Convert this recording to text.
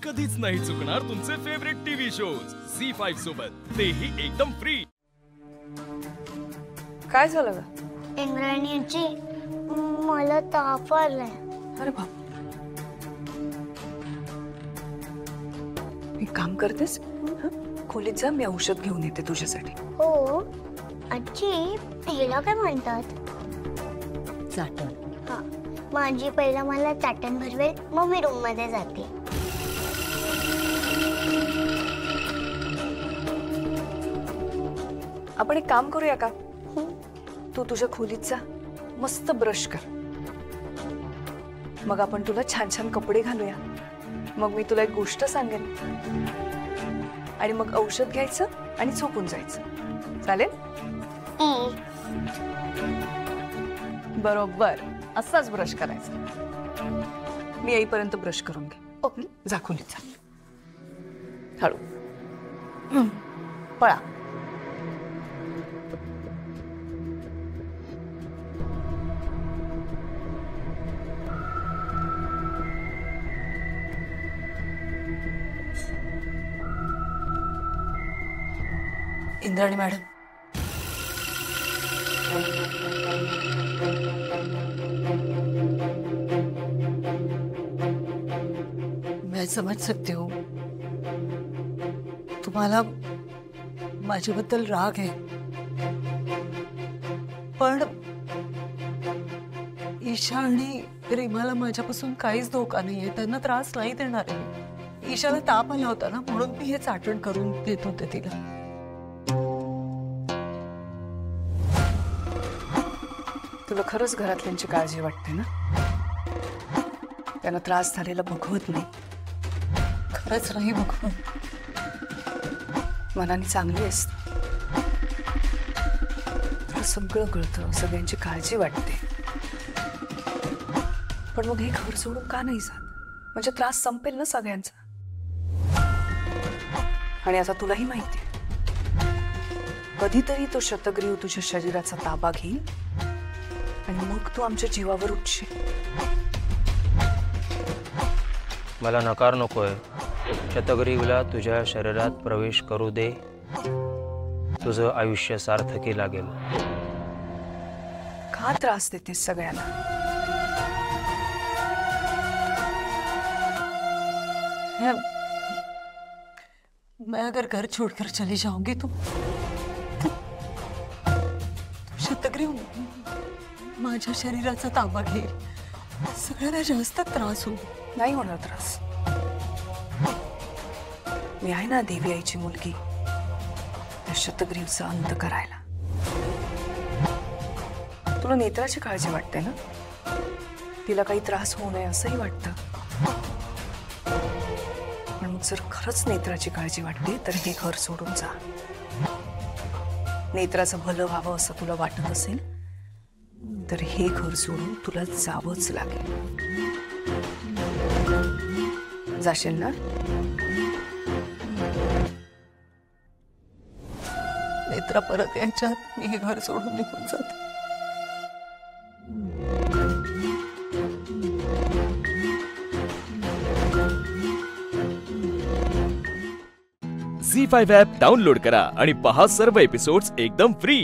कधीच नाही चुकणार तुमचे फेवरेट टीव्ही शोज झी5 सोबत, तेही एकदम फ्री। काय झालं ग? इंद्रायणीची मला ताप आलाय। अरे बाप, एक काम करतेस, खोलीत जा, मी औषध घेऊन येते तुझ्यासाठी। हो आजी, तिला काय म्हणतात? चाटण। हा, माझी पहिला मला चाटण भरवेल, मग मी रूम मध्ये जाते। आपण एक काम करूया का? तू तुझ्या खोलीत जा, मस्त ब्रश कर, मग आपण तुला छान छान कपडे घालूया, मग मी तुला एक गोष्ट सांगेन आणि मग औषध घ्यायचं आणि झोपून जायचं, चालेल? बरोबर असाच ब्रश करायचा। मी येईपर्यंत ब्रश करून घे। ओके, जा खोलीत जा, हळू पळा। इंद्राणी मॅडम, मैं समझ सकती हूँ तुम्हाला माझ्याबद्दल राग आहे, पण ईशा आणि रीमाला माझ्यापासून काहीच धोका नाहीये, त्यांना त्रास नाही देणार आहे। ईशाला ताप आला होता ना, म्हणून मी हे चाटण करून देत होते तिला। तुला खरंच घरातल्यांची काळजी वाटते ना? त्यांना त्रास झालेला बघवत नाही? खरंच नाही बघू, मनाने चांगली आहेस, तुला सगळं कळतं, सगळ्यांची काळजी वाटते, पण मग हे घर सोडून का नाही जात? म्हणजे त्रास संपेल ना सगळ्यांचा। आणि आता तुलाही माहिती आहे, कधीतरी तो शतग्रीव तुझ्या शरीराचा ताबा घेईल आणि मग तू आमच्या जीवावर उठशील। मला नकार नकोय, शतग्रीवला तुझ्या शरीरात प्रवेश करू दे, तुझं आयुष्य सार्थकी लागेल। का त्रास देतेस सगळ्यांना? मैं अगर घर छोड़कर चली जाऊंगी तो शतग्रीव माझ्या शरीराचा ताबा घेईल, सगळ्यांना जास्त त्रास होईल। नाही होणार त्रास, मी आहे ना देवी आईची मुलगी, त्या शतग्रीवचा अंत करायला। तुला नेत्राची काळजी वाटते ना? तिला काही त्रास होऊ नये असंही वाटतं, पण मग जर खरंच नेत्राची काळजी वाटते तर हे घर सोडून जा। नेत्राचं भलं व्हावं असं तुला वाटत असेल तर हे घर सोडून तुला जावंच लागेल। जाशील ना? नेत्रा परत यायच्यात मी हे घर सोडून निघून जाते। झी5 ॲप डाउनलोड करा आणि पहा सर्व एपिसोड्स एकदम फ्री।